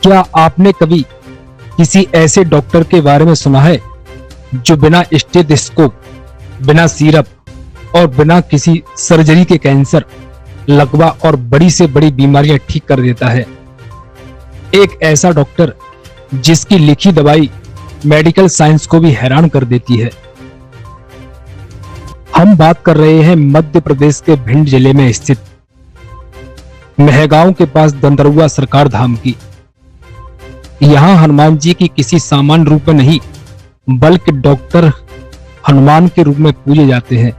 क्या आपने कभी किसी ऐसे डॉक्टर के बारे में सुना है जो बिना स्टेथोस्कोप, बिना सिरप और बिना किसी सर्जरी के कैंसर, लकवा और बड़ी से बड़ी बीमारियां ठीक कर देता है? एक ऐसा डॉक्टर जिसकी लिखी दवाई मेडिकल साइंस को भी हैरान कर देती है। हम बात कर रहे हैं मध्य प्रदेश के भिंड जिले में स्थित मेहगांव के पास दंदरुआ सरकार धाम की। यहाँ हनुमान जी की किसी सामान्य रूप में नहीं बल्कि डॉक्टर हनुमान के रूप में पूजे जाते हैं।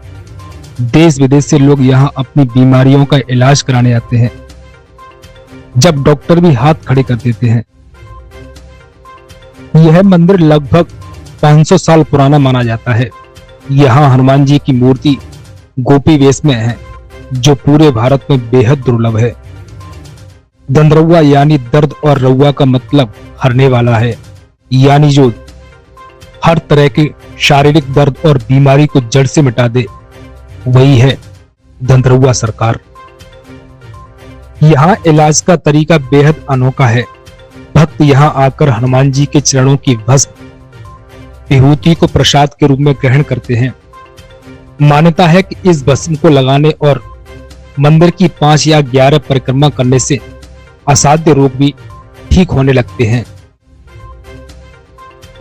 देश विदेश से लोग यहाँ अपनी बीमारियों का इलाज कराने आते हैं, जब डॉक्टर भी हाथ खड़े कर देते हैं। यह मंदिर लगभग 500 साल पुराना माना जाता है। यहाँ हनुमान जी की मूर्ति गोपी वेश में है, जो पूरे भारत में बेहद दुर्लभ है। दंदरुआ यानी दर्द और रउआ का मतलब हरने वाला है, यानी जो हर तरह के शारीरिक दर्द और बीमारी को जड़ से मिटा दे, वही है दंदरुआ सरकार। यहाँ इलाज का तरीका बेहद अनोखा है। भक्त यहाँ आकर हनुमान जी के चरणों की भस्म विभूति को प्रसाद के रूप में ग्रहण करते हैं। मान्यता है कि इस भस्म को लगाने और मंदिर की 5 या 11 परिक्रमा करने से असाध्य रोग भी ठीक होने लगते हैं।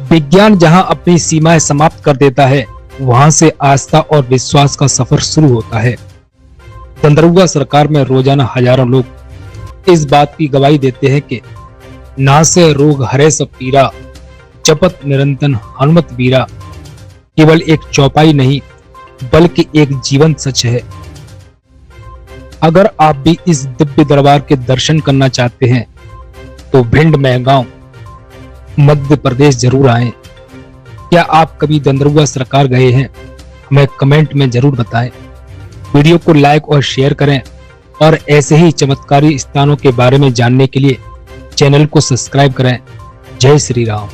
विज्ञान जहां अपनी सीमाएं समाप्त कर देता है, वहां से आस्था और विश्वास का सफर शुरू होता है। दंदरुआ सरकार में रोजाना हजारों लोग इस बात की गवाही देते हैं कि नासे रोग हरे सब पीरा, जपत निरंतन हनुमत वीरा केवल एक चौपाई नहीं बल्कि एक जीवंत सच है। अगर आप भी इस दिव्य दरबार के दर्शन करना चाहते हैं तो भिंड मेहगांव मध्य प्रदेश जरूर आएं। क्या आप कभी दंदरुआ सरकार गए हैं? हमें कमेंट में जरूर बताएं। वीडियो को लाइक और शेयर करें और ऐसे ही चमत्कारी स्थानों के बारे में जानने के लिए चैनल को सब्सक्राइब करें। जय श्री राम।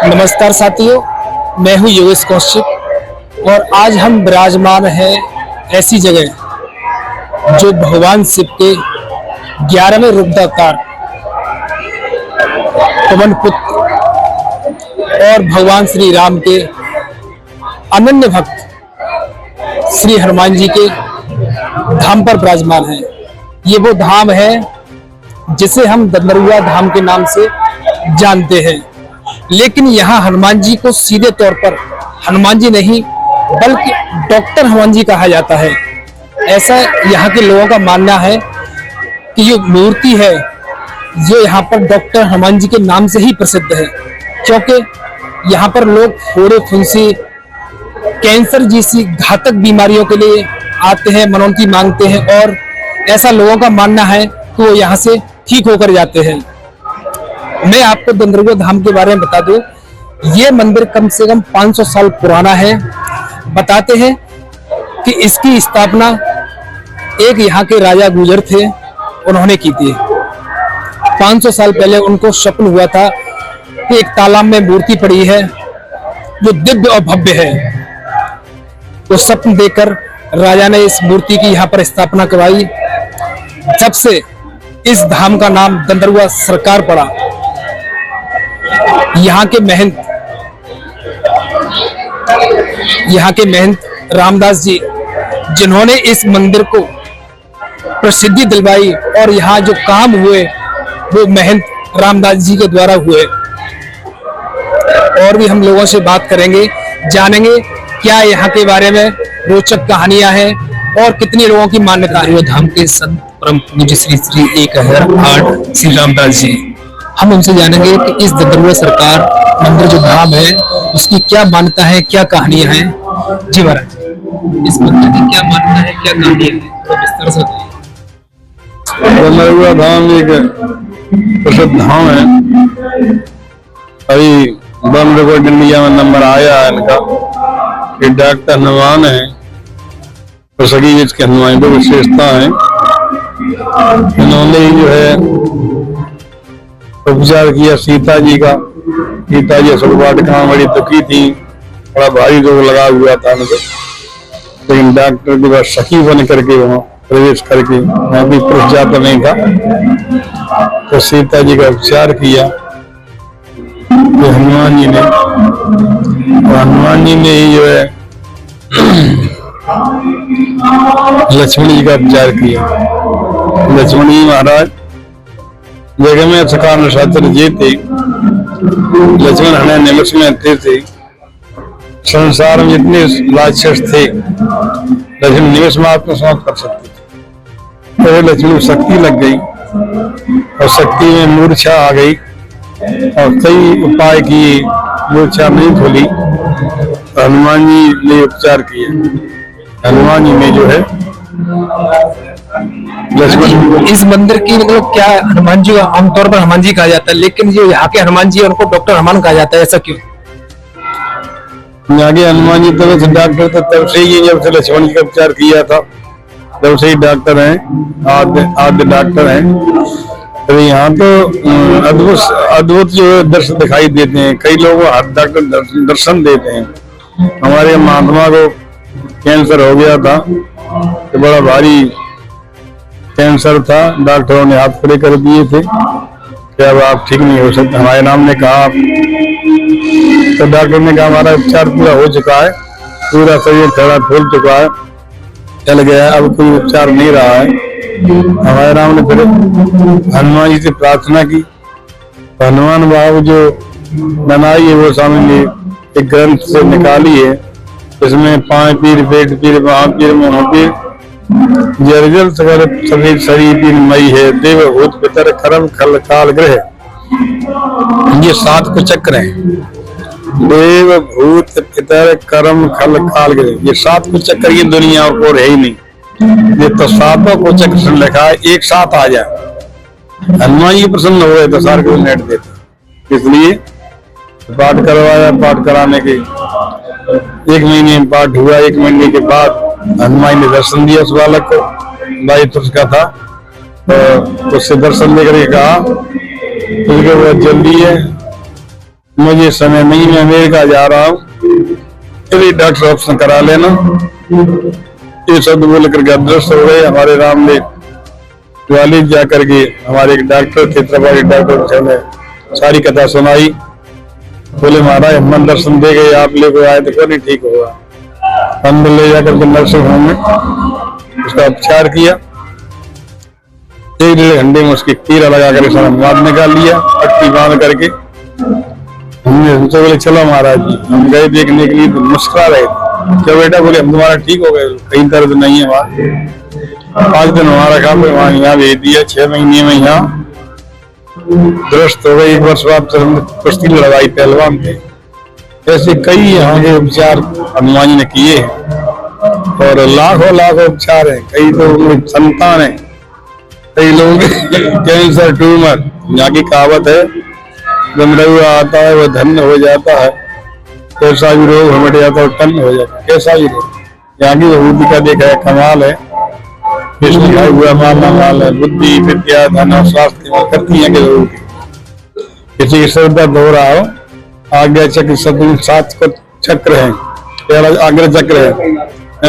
नमस्कार साथियों, मैं हूं योगेश कौशिक और आज हम विराजमान हैं ऐसी जगह जो भगवान शिव के 11वें रूपावतार पवन पुत्र और भगवान श्री राम के अनन्य भक्त श्री हनुमान जी के धाम पर विराजमान है। ये वो धाम है जिसे हम दंदरुआ धाम के नाम से जानते हैं, लेकिन यहाँ हनुमान जी को सीधे तौर पर हनुमान जी नहीं बल्कि डॉक्टर हनुमान जी कहा जाता है। ऐसा यहाँ के लोगों का मानना है कि ये मूर्ति है जो यहाँ पर डॉक्टर हनुमान जी के नाम से ही प्रसिद्ध है, क्योंकि यहाँ पर लोग फोड़े फुंसी, कैंसर जैसी घातक बीमारियों के लिए आते हैं, मनौती मांगते हैं और ऐसा लोगों का मानना है कि वो यहाँ से ठीक होकर जाते हैं। मैं आपको दंदरुआ धाम के बारे में बता दूं, ये मंदिर कम से कम 500 साल पुराना है। बताते हैं कि इसकी स्थापना एक यहाँ के राजा गुजर थे, उन्होंने की थी। 500 साल पहले उनको स्वप्न हुआ था कि एक तालाब में मूर्ति पड़ी है जो दिव्य और भव्य है। वो स्वप्न देखकर राजा ने इस मूर्ति की यहाँ पर स्थापना करवाई। जब से इस धाम का नाम दंदरुआ सरकार पड़ा, यहाँ के महंत रामदास जी, जिन्होंने इस मंदिर को प्रसिद्धि दिलवाई और यहाँ जो काम हुए वो महंत रामदास जी के द्वारा हुए। और भी हम लोगों से बात करेंगे, जानेंगे क्या यहाँ के बारे में रोचक कहानियां हैं और कितनी लोगों की मान्यता है। वो धाम के संत परम पूज्य श्री श्री 1008 श्री रामदास जी, हम उनसे जानेंगे कि इस दंदरुआ सरकार मंदिर जो धाम है उसकी क्या मान्यता है, क्या कहानियां हैं। जी महाराज, इस मंदिर की क्या मान्यता है, क्या कहानियां हैं, तो विस्तार से बताइए। दंदरुआ धाम एक प्रसिद्ध धाम है। अभी वर्ल्ड रिकॉर्ड इंडिया में नंबर आया है इनका कि डॉक्टर हनुमान है तो सभी इसके हनुमान की विशेषता है। इन्होंने जो है उपचार किया सीता जी का। सीता जी सुरवाटिका बड़ी दुखी थी, बड़ा भारी रोग लगा हुआ था उनको, लेकिन डॉक्टर के पास सखी बन करके वहाँ प्रवेश करके, वहाँ भी पुरुष जाता नहीं था, तो सीता जी का उपचार किया तो हनुमान जी ने, तो हनुमान जी ने ही जो है लक्ष्मण जी का उपचार किया। लक्ष्मण जी महाराज जगह में सका नशास्त्र जी थे, लक्ष्मण हने निमिष में थे, संसार में जितने राक्षस थे लक्ष्मण निमिष में आत्मसमाप्त कर सकते थे। तो लक्ष्मण को शक्ति लग गई और शक्ति में मूर्छा आ गई और कई उपाय किए, मूर्छा नहीं खुली। हनुमान जी ने उपचार किए। हनुमान जी ने जो है लक्ष्मण, इस मंदिर की मतलब क्या हनुमान जी आमतौर पर हनुमान जी कहा जाता है, लेकिन जो यहाँ के हनुमान जी है उनको डॉक्टर हनुमान कहा जाता है, ऐसा क्यों? यहाँ के हनुमान जी तब से डॉक्टर थे, तब से ही जब से लक्ष्मण जी का उपचार किया था तब से ही डॉक्टर हैं, आद्य डॉक्टर हैं। तो यहाँ तो अद्भुत जो है दर्शन दिखाई देते हैं। कई लोगों को डॉक्टर दर्शन देते हैं। हमारे महात्मा को कैंसर हो गया था, तो बड़ा भारी कैंसर था, डॉक्टरों ने हाथ खड़े कर दिए थे कि अब आप ठीक नहीं हो सकते। हमारे नाम ने कहा, तो डॉक्टर ने कहा हमारा उपचार पूरा हो चुका है, पूरा शरीर थोड़ा फूल चुका है, चल गया, अब कोई उपचार नहीं रहा है। हमारे राम ने फिर हनुमान जी से प्रार्थना की। हनुमान बाबू जो बनाई है वो सामने एक ग्रंथ से निकाली है, इसमें पांच पीर, पेट पीर, वहां पीर, मुँह पीर, जर्जल सभी शरीर पीर मई है, देवभूत पितर करम खल काल ग्रह। ये 7 को चक्र हैं, देव भूत पितर कर्म खल काल ग्रह। ये 7 को चक्र ये दुनिया और है ही नहीं। ये तो 7 को चक्र से लिखा है, एक साथ आ जाए। हनुमान जी प्रसन्न हो गए तो सारे को नेट देते, इसलिए पाठ करवाया। पाठ कराने के 1 महीने में पाठ हुआ। 1 महीने के बाद हनुमान ने दर्शन दिया उस बालक को, 22 वर्ष का था, तो उससे दर्शन लेकर कहा तुझे बहुत जल्दी है, मुझे समय नहीं, मैं अमेरिका जा रहा हूँ, यदि डॉक्टर ऑप्शन करा लेना। ये शब्द बोल करके अदृश्य हो गए। हमारे राम ने ग्वालियर जाकर के हमारे एक डॉक्टर थे, त्रिपाठी डॉक्टर ने सारी कथा सुनाई। बोले महाराज हम दर्शन दे गए, आप लेकर आए तो नहीं ठीक होगा। हम ले जाकर के नर्सिंग होम में उसका उपचार किया। 1-1.5 घंटे में उसकी कीड़ा लगा कर सारा मवाद निकाल लिया, पट्टी बांध करके। हमसे बोले चलो महाराज जी, हम गए देखने के लिए तो मुस्कुरा रहे थे। क्या बेटा? बोले हम तुम्हारा ठीक हो गए, कहीं दर्द नहीं है वहाँ। 5 दिन वहाँ रखा, फिर वहाँ यहाँ भेज दिया। 6 महीने में यहाँ दुरुस्त हो गई। 1 वर्ष बाद कुश्ती लड़ाई पहलवान थे। ऐसे कई यहाँ के उपचार हनुमान जी ने किए हैं और लाखों उपचार हैं। कई तो संतान है, कई लोग कैंसर, ट्यूमर। यहाँ की कहावत है जब रघुआ आता है वो धन्य हो जाता है, कैसा भी रोग हमें जाता है टन्न हो जाता है। कैसा भी रोग यहाँ की विभूति का देखा है, कमाल है। इसमें खाया हुआ माल है, बुद्धि, विद्या, धन और स्वास्थ्य करती है कि लोगों की। किसी की सर दर्द हो रहा हो, आज्ञा चक्र 7 को चक्र है, आग्रह चक्र है,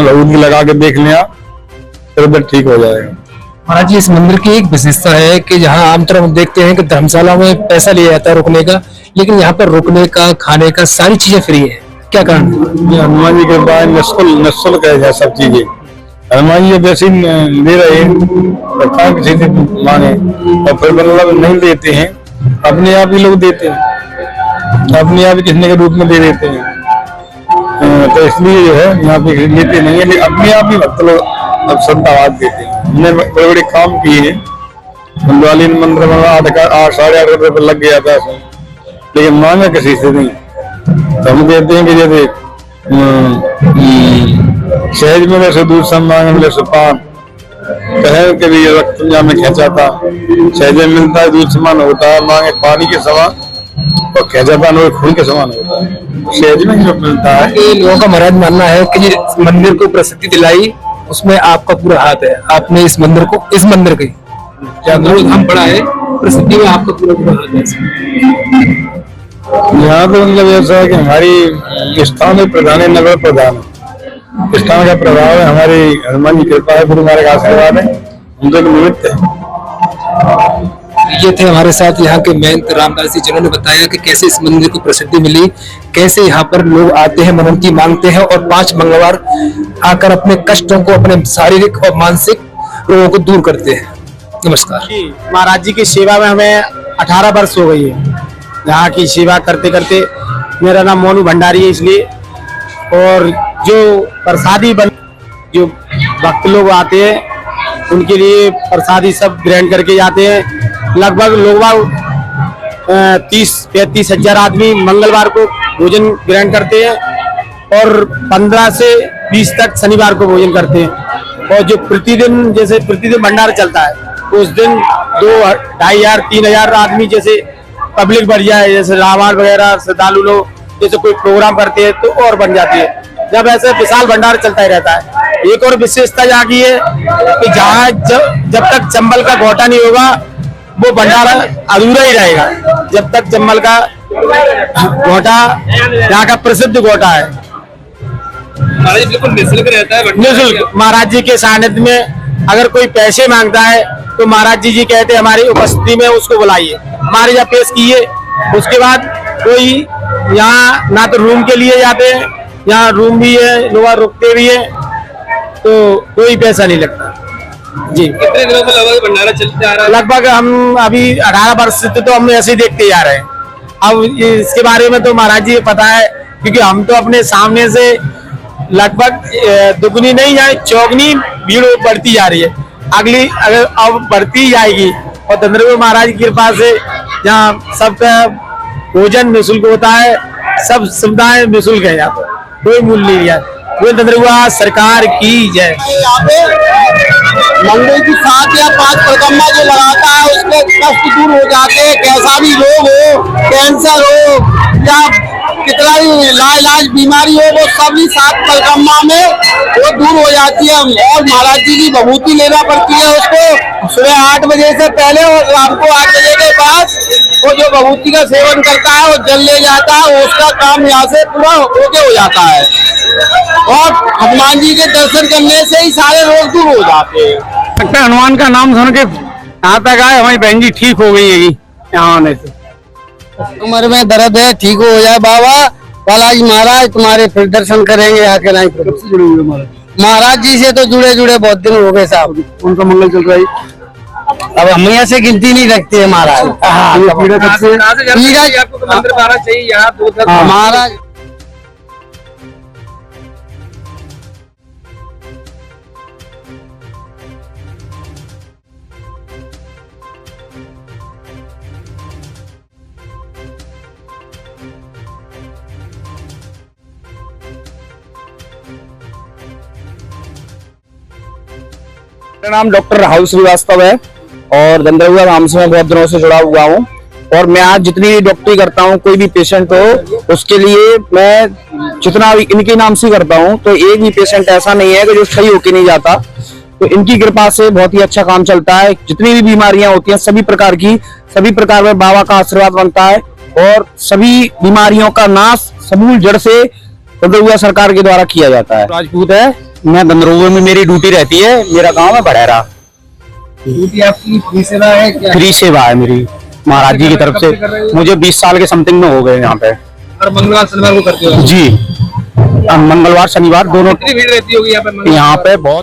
विभूति लगा के देख लिया, सर दर्द ठीक हो जाएगा। महाराज जी इस मंदिर की एक विशेषता है कि जहाँ आमतौर हम देखते हैं कि धर्मशाला में पैसा लिया जाता है रुकने का, लेकिन यहाँ पर रुकने का, खाने का सारी चीजें फ्री है। क्या कारण है? हनुमान जी के बाद निःशुल्क है सब चीजें। हनुमान जी वैसे ले रहे हैं, किसी से मांगे और फिर मतलब नहीं देते हैं, अपने आप ही लोग देते हैं, अपने आप ही किसने के रूप में दे देते हैं। तो इसलिए जो है यहाँ पे लेते नहीं है, लेकिन अपने आप ही भक्त लोग अब श्रद्धावाद देते हैं। हमने बड़े बड़े काम किए हैं। ग्वालियर मंदिर में 8 साढ़े 8 रुपये लग गया था, लेकिन मांगा किसी से नहीं। तो हम कहते हैं कि जैसे सहज में वैसे दूध सब मांगे मिले सुपान, कहे के भी रक्त में खेचा था, सहज मिलता है दूध समान होता है, मांगे पानी के समान और खेचा पान और खून के समान होता है। सहज में जो मिलता है। लोगों का महाराज मानना है कि मंदिर को प्रसिद्धि दिलाई उसमें आपका पूरा हाथ है। आपने इस मंदिर की दंतरु धाम पड़ा है, प्रसिद्धि में आपका पूरा हाथ है इसमें। यहाँ तो मतलब ऐसा है कि हमारी स्थान में प्रधान है, नगर प्रधान है, स्थान का प्रभाव है, हमारी हनुमान जी कृपा है, गुरु महाराज का आशीर्वाद है, हम तो एक निमित्त है। ये थे हमारे साथ यहाँ के महंत रामदास जी, जिन्होंने बताया कि कैसे इस मंदिर को प्रसिद्धि मिली, कैसे यहाँ पर लोग आते हैं, मनोती मांगते हैं और 5 मंगलवार आकर अपने कष्टों को, अपने शारीरिक और मानसिक रोगों को दूर करते हैं। नमस्कार। महाराज जी की सेवा में हमें 18 वर्ष हो गई है। यहाँ की सेवा करते करते, मेरा नाम मोनू भंडारी है इसलिए, और जो प्रसादी जो भक्त लोग आते हैं उनके लिए प्रसादी सब ग्रहण करके जाते हैं। लगभग 30-35 हजार आदमी मंगलवार को भोजन ग्रहण करते हैं और 15 से 20 तक शनिवार को भोजन करते हैं। और जो प्रतिदिन जैसे प्रतिदिन भंडारा चलता है, उस दिन 2-2,500-3,000 आदमी जैसे पब्लिक बढ़ जाए, जैसे रावण वगैरह श्रद्धालु लोग जैसे कोई प्रोग्राम करते हैं तो और बन जाती है। जब ऐसे विशाल भंडारा चलता ही रहता है। एक और विशेषता यहाँ की है कि जहाँ जब तक चंबल का घोटा नहीं होगा वो भंडारा अधूरा ही रहेगा। जब तक चंबल का घोटा, यहाँ का प्रसिद्ध घोटा है, महाराज बिल्कुल निःशुल्क रहता है। निःशुल्क। महाराज जी के सानिध्य में अगर कोई पैसे मांगता है तो महाराज जी कहते हैं हमारी उपस्थिति में उसको बुलाइए, हमारे यहाँ पेश कीजिए। उसके बाद कोई यहाँ ना तो रूम के लिए जाते हैं, यहाँ रूम भी है, लोग रुकते भी है, तो कोई पैसा नहीं लगता जी। कितने दिनों से लगभग भंडारा चलते आ रहा है? लगभग हम अभी 18 वर्ष से तो हम ऐसे ही देखते जा रहे हैं। अब इसके बारे में तो महाराज जी पता है, क्योंकि हम तो अपने सामने से लगभग दुगनी नहीं जाए चौगनी भीड़ बढ़ती जा रही है। अगली अगर अब बढ़ती जाएगी और दंतरु महाराज की कृपा से यहाँ सबका भोजन निःशुल्क होता है, सब सुविधाएं निःशुल्क है, यहाँ पर कोई मूल्य नहीं है। वो दंतरु सरकार की जय। यहाँ पे मंगल की 7 या 5 परिक्रमा जो लगाता है उसके कष्ट दूर हो जाते हैं। कैसा भी रोग हो, कैंसर हो या कितना भी लाइलाज बीमारी हो, वो सभी 7 परिक्रमा में वो दूर हो जाती है। और महाराज जी की विभूति लेना पड़ती है उसको सुबह 8 बजे से पहले और रात को 8 बजे के बाद। वो जो विभूति का सेवन करता है वो जल ले जाता है, उसका काम यहाँ से पूरा होके हो जाता है। और हनुमान जी के दर्शन करने से ही सारे रोग दूर हो जाते हैं। हनुमान का नाम सुन के यहाँ तक आए, हमारी बहन जी ठीक हो गई है यहाँ आने से। उम्र में दर्द है, ठीक हो जाए बाबा। बालाजी महाराज तुम्हारे फिर दर्शन करेंगे आके। नहीं कब से जुड़े हुए महाराज जी से तो जुड़े बहुत दिन हो गए साहब। उनका मंगल चल रहा है। अब हम यहाँ से गिनती नहीं रखते है महाराज। महाराज मेरा नाम डॉक्टर राहुल श्रीवास्तव है और दंतरु धाम से मैं बहुत दिनों से जुड़ा हुआ हूँ। और मैं आज जितनी भी डॉक्टरी करता हूँ, कोई भी पेशेंट हो उसके लिए मैं जितना भी इनके नाम से करता हूँ, तो एक भी पेशेंट ऐसा नहीं है कि जो सही होके नहीं जाता। तो इनकी कृपा से बहुत ही अच्छा काम चलता है। जितनी भी बीमारियां होती हैं सभी प्रकार में बाबा का आशीर्वाद बनता है और सभी बीमारियों का नाश समूल जड़ से दंतरु सरकार के द्वारा किया जाता है। राजपूत है, मैं दंतरु में मेरी ड्यूटी रहती है। मेरा गांव है बड़ेरा। ड्यूटी आपकी फ्री सेवा है क्या? फ्री सेवा है मेरी महाराज जी की तरफ से। मुझे 20 साल के समथिंग में हो गए यहाँ पे। और मंगलवार शनिवार को करते हो? जी, मंगलवार शनिवार दोनों। कितनी भीड़ रहती होगी यहाँ पे? यहाँ पे बहुत